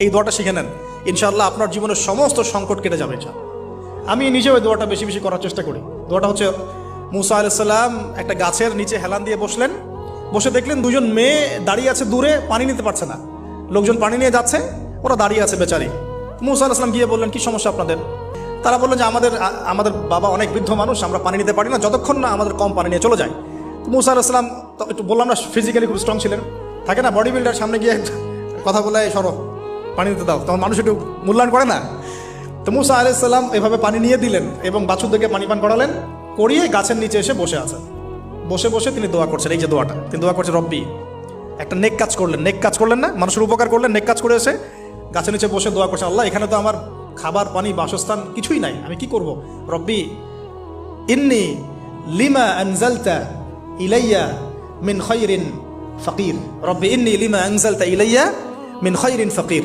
এই দোয়াটা শিখে নেন, ইনশাআল্লাহ আপনার জীবনের সমস্ত সংকট কেটে যাবে। আমি নিজেও এই দোয়াটা বেশি বেশি করার চেষ্টা করি। দোয়াটা হচ্ছে, মুসা আলাইহিস সালাম একটা গাছের নিচে হেলান দিয়ে বসলেন, বসে দেখলেন দুজন মেয়ে দাঁড়িয়ে আছে দূরে, পানি নিতে পারছে না, লোকজন পানি নিয়ে যাচ্ছে, ওরা দাঁড়িয়ে আছে বেচারি। মুসা আলাইহিস সালাম গিয়ে বললেন, কি সমস্যা আপনাদের? তারা বললেন যে আমাদের বাবা অনেক বৃদ্ধ মানুষ, আমরা পানি নিতে পারি না যতক্ষণ না আমাদের কম পানি নিয়ে চলে যায়। তো মুসা আলাইহিস সালাম একটু বললাম না, ফিজিক্যালি খুব স্ট্রং ছিলেন, থাকে না বডি বিল্ডার, সামনে গিয়ে কথা বলে সরো পানি দিতে দাও, তখন মানুষ একটু মূল্যায়ন করে না। তো মুসা আলাইহিস সালাম এভাবে পানি নিয়ে দিলেন এবং বাছুরদেরকে পানি পান করালেন, করিয়ে গাছের নিচে এসে বসে আছেন। বসে বসে তিনি দোয়া করছেন, এই যে দোয়াটা তিনি দোয়া করছেন, রব্বি, একটা নেক কাজ করলেন, নেক কাজ করলেন না, মানুষের উপকার করলেন, নেক কাজ করে এসে গাছের নিচে বসে দোয়া করছেন, আল্লাহ এখানে তো আমার খাবার পানি বাসস্থান কিছুই নাই, আমি কি করব? রব্বি ইন্নি লিমা আনজালতা ইলাইয়া মিন খায়রিন ফাকির, রব্বি ইন্নি লিমা আনজালতা ইলাইয়া মিন খায়রিন ফাকির।